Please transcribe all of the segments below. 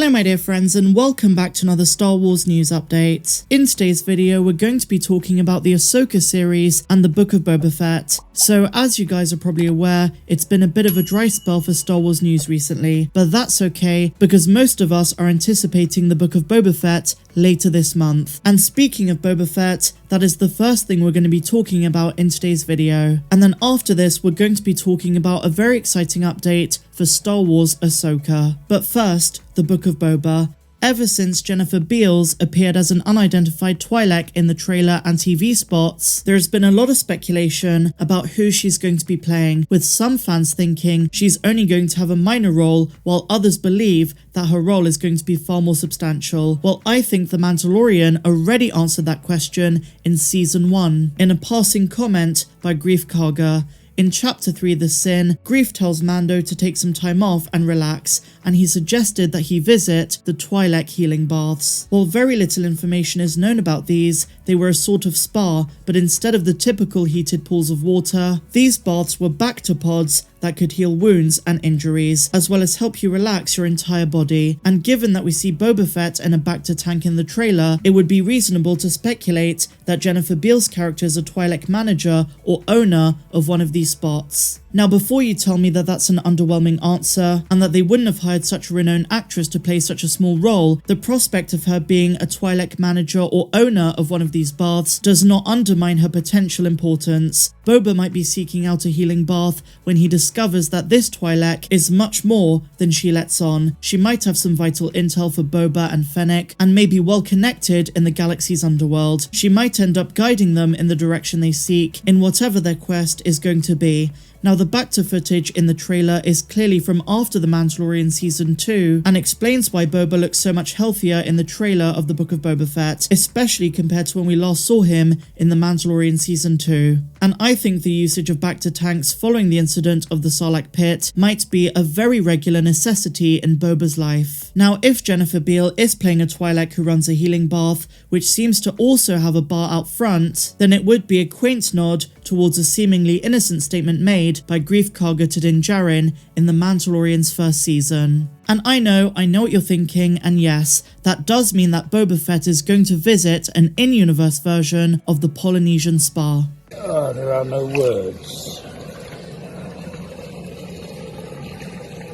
Hello my dear friends and welcome back to another Star Wars news update. In today's video we're going to be talking about the Ahsoka series and the Book of Boba Fett. So as you guys are probably aware, it's been a bit of a dry spell for Star Wars news recently, but that's okay because most of us are anticipating the Book of Boba Fett later this month. And speaking of Boba Fett, that is the first thing we're going to be talking about in today's video. And then after this we're going to be talking about a very exciting update for Star Wars Ahsoka. But first, the Book of Boba. Ever since Jennifer Beals appeared as an unidentified Twi'lek in the trailer and TV spots, there has been a lot of speculation about who she's going to be playing, with some fans thinking she's only going to have a minor role, while others believe that her role is going to be far more substantial. Well, I think The Mandalorian already answered that question in Season 1, in a passing comment by Grief Karga. In Chapter 3 The Sin, Grief tells Mando to take some time off and relax, and he suggested that he visit the Twi'lek healing baths. While very little information is known about these, they were a sort of spa, but instead of the typical heated pools of water, these baths were bactopods that could heal wounds and injuries, as well as help you relax your entire body. And given that we see Boba Fett in a Bacta tank in the trailer, it would be reasonable to speculate that Jennifer Beals' character is a Twi'lek manager or owner of one of these spots. Now before you tell me that that's an underwhelming answer, and that they wouldn't have hired such a renowned actress to play such a small role, the prospect of her being a Twi'lek manager or owner of one of these baths does not undermine her potential importance. Boba might be seeking out a healing bath when he discovers that this Twi'lek is much more than she lets on. She might have some vital intel for Boba and Fennec, and may be well connected in the galaxy's underworld. She might end up guiding them in the direction they seek, in whatever their quest is going to be. Now the Bacta footage in the trailer is clearly from after The Mandalorian Season 2 and explains why Boba looks so much healthier in the trailer of the Book of Boba Fett, especially compared to when we last saw him in The Mandalorian Season 2. And I think the usage of Bacta tanks following the incident of the Sarlacc pit might be a very regular necessity in Boba's life. Now if Jennifer Beals is playing a Twi'lek who runs a healing bath, which seems to also have a bar out front, then it would be a quaint nod towards a seemingly innocent statement made by Grief Karga to Din Djarin in The Mandalorian's first season. And I know what you're thinking, and yes, that does mean that Boba Fett is going to visit an in-universe version of the Polynesian spa. Oh, there are no words.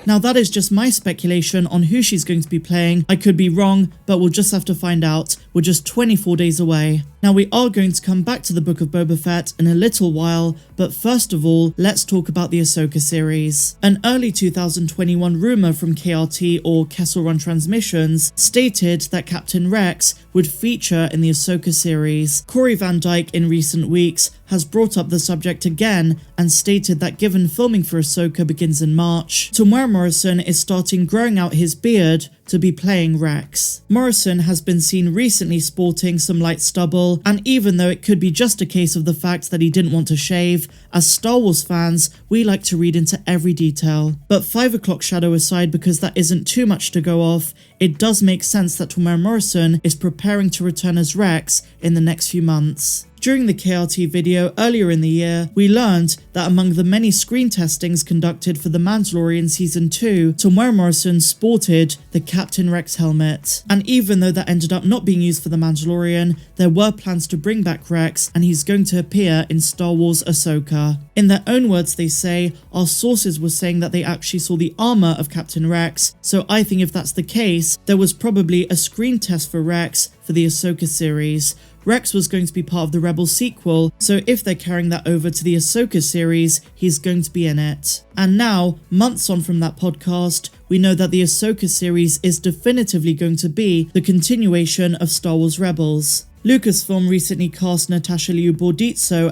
Now that is just my speculation on who she's going to be playing. I could be wrong, but we'll just have to find out. We're just 24 days away. Now we are going to come back to the Book of Boba Fett in a little while, but first of all, let's talk about the Ahsoka series. An early 2021 rumour from KRT or Kessel Run Transmissions stated that Captain Rex would feature in the Ahsoka series. Corey Van Dyke in recent weeks has brought up the subject again and stated that given filming for Ahsoka begins in March, Temuera Morrison is starting growing out his beard to be playing Rex. Morrison has been seen recently sporting some light stubble, and even though it could be just a case of the fact that he didn't want to shave, as Star Wars fans, we like to read into every detail. But 5 o'clock shadow aside, because that isn't too much to go off, it does make sense that Temuera Morrison is preparing to return as Rex in the next few months. During the KRT video earlier in the year, we learned that among the many screen testings conducted for The Mandalorian Season 2, Temuera Morrison sported the Captain Rex helmet. And even though that ended up not being used for The Mandalorian, there were plans to bring back Rex, and he's going to appear in Star Wars Ahsoka. In their own words they say, our sources were saying that they actually saw the armor of Captain Rex, so I think if that's the case, there was probably a screen test for Rex for the Ahsoka series. Rex was going to be part of the Rebels sequel, so if they're carrying that over to the Ahsoka series, he's going to be in it. And now, months on from that podcast, we know that the Ahsoka series is definitively going to be the continuation of Star Wars Rebels. Lucasfilm recently cast Natasha Liu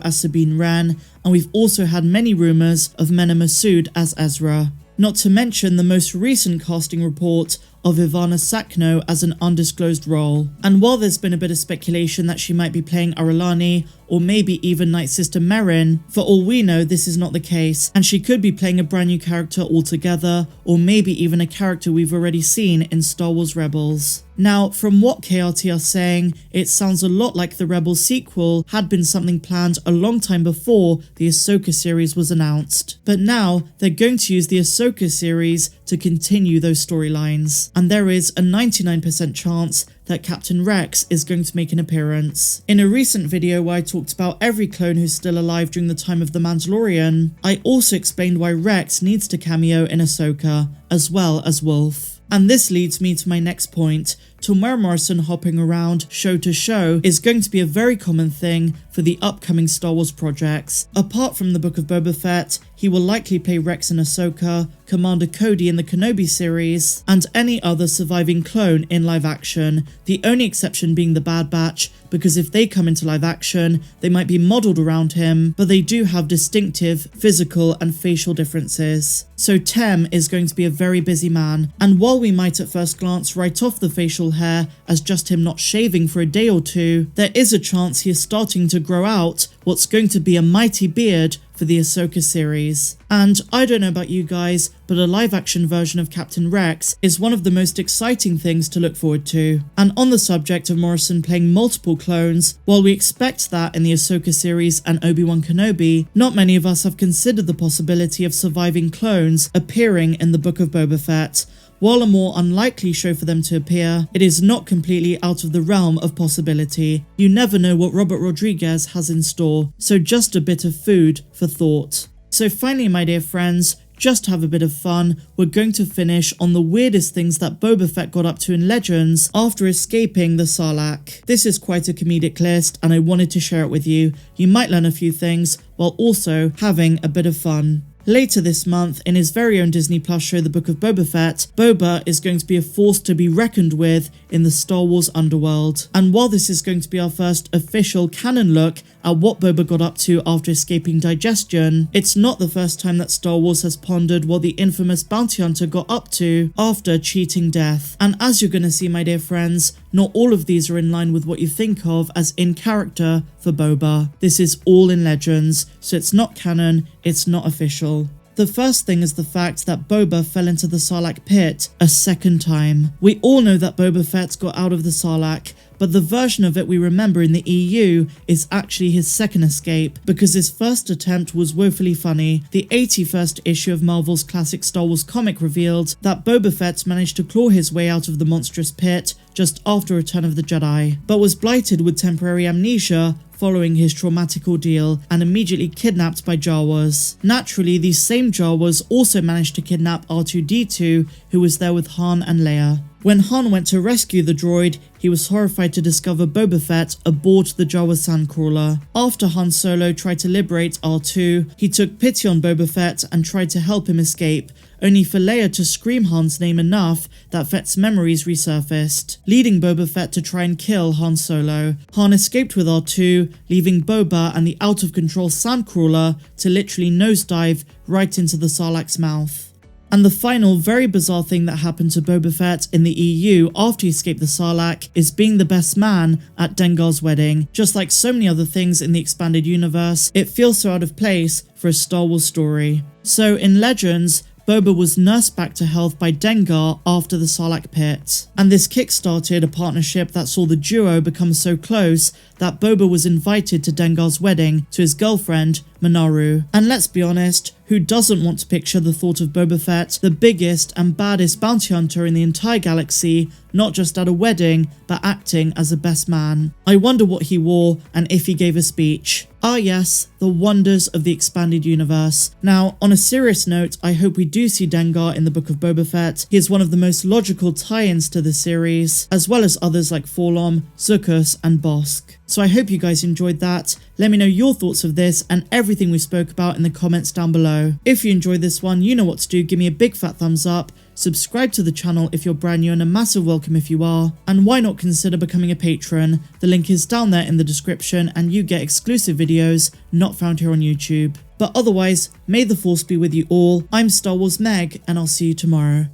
as Sabine Wren, and we've also had many rumours of Mena Massoud as Ezra. Not to mention the most recent casting report of Ivanna Sakhno as an undisclosed role. And while there's been a bit of speculation that she might be playing Aralani, or maybe even Night Sister Merrin, for all we know this is not the case, and she could be playing a brand new character altogether, or maybe even a character we've already seen in Star Wars Rebels. Now, from what KRT are saying, it sounds a lot like the Rebels sequel had been something planned a long time before the Ahsoka series was announced. But now, they're going to use the Ahsoka series to continue those storylines, and there is a 99% chance that Captain Rex is going to make an appearance. In a recent video where I talked about every clone who's still alive during the time of The Mandalorian, I also explained why Rex needs to cameo in Ahsoka, as well as Wolf. And this leads me to my next point. Temuera Morrison hopping around show to show is going to be a very common thing for the upcoming Star Wars projects. Apart from the Book of Boba Fett, he will likely play Rex in Ahsoka, Commander Cody in the Kenobi series, and any other surviving clone in live action, the only exception being the Bad Batch, because if they come into live action, they might be modelled around him, but they do have distinctive physical and facial differences. So Tem is going to be a very busy man, and while we might at first glance write off the facial hair as just him not shaving for a day or two, there is a chance he is starting to grow out what's going to be a mighty beard for the Ahsoka series. And I don't know about you guys, but a live action version of Captain Rex is one of the most exciting things to look forward to. And on the subject of Morrison playing multiple clones, while we expect that in the Ahsoka series and Obi-Wan Kenobi, not many of us have considered the possibility of surviving clones appearing in the Book of Boba Fett. While a more unlikely show for them to appear, it is not completely out of the realm of possibility. You never know what Robert Rodriguez has in store, so just a bit of food for thought. So finally, my dear friends, just to have a bit of fun, we're going to finish on the weirdest things that Boba Fett got up to in Legends after escaping the Sarlacc. This is quite a comedic list and I wanted to share it with you. You might learn a few things while also having a bit of fun. Later this month, in his very own Disney Plus show The Book of Boba Fett, Boba is going to be a force to be reckoned with in the Star Wars underworld. And while this is going to be our first official canon look at what Boba got up to after escaping digestion, it's not the first time that Star Wars has pondered what the infamous bounty hunter got up to after cheating death. And as you're going to see, my dear friends, not all of these are in line with what you think of as in character for Boba. This is all in Legends, so it's not canon, it's not official. The first thing is the fact that Boba fell into the Sarlacc pit a second time. We all know that Boba Fett got out of the Sarlacc, but the version of it we remember in the EU is actually his second escape, because his first attempt was woefully funny. The 81st issue of Marvel's classic Star Wars comic revealed that Boba Fett managed to claw his way out of the monstrous pit just after Return of the Jedi, but was blighted with temporary amnesia following his traumatic ordeal and immediately kidnapped by Jawas. Naturally, these same Jawas also managed to kidnap R2-D2, who was there with Han and Leia. When Han went to rescue the droid, he was horrified to discover Boba Fett aboard the Jawa sandcrawler. After Han Solo tried to liberate R2, he took pity on Boba Fett and tried to help him escape, only for Leia to scream Han's name enough that Fett's memories resurfaced, leading Boba Fett to try and kill Han Solo. Han escaped with R2, leaving Boba and the out-of-control sandcrawler to literally nosedive right into the Sarlacc's mouth. And the final very bizarre thing that happened to Boba Fett in the EU after he escaped the Sarlacc is being the best man at Dengar's wedding. Just like so many other things in the expanded universe, it feels so out of place for a Star Wars story. So in Legends, Boba was nursed back to health by Dengar after the Sarlacc pit. And this kickstarted a partnership that saw the duo become so close that Boba was invited to Dengar's wedding to his girlfriend, Minaru. And let's be honest, who doesn't want to picture the thought of Boba Fett, the biggest and baddest bounty hunter in the entire galaxy, not just at a wedding, but acting as a best man? I wonder what he wore and if he gave a speech. Ah yes, the wonders of the expanded universe. Now, on a serious note, I hope we do see Dengar in the Book of Boba Fett. He is one of the most logical tie-ins to the series, as well as others like Forlom, Zuckuss, and Bosk. So I hope you guys enjoyed that. Let me know your thoughts of this and everything we spoke about in the comments down below. If you enjoyed this one, you know what to do. Give me a big fat thumbs up. Subscribe to the channel if you're brand new and a massive welcome if you are. And why not consider becoming a patron? The link is down there in the description and you get exclusive videos not found here on YouTube. But otherwise, may the force be with you all. I'm Star Wars Meg and I'll see you tomorrow.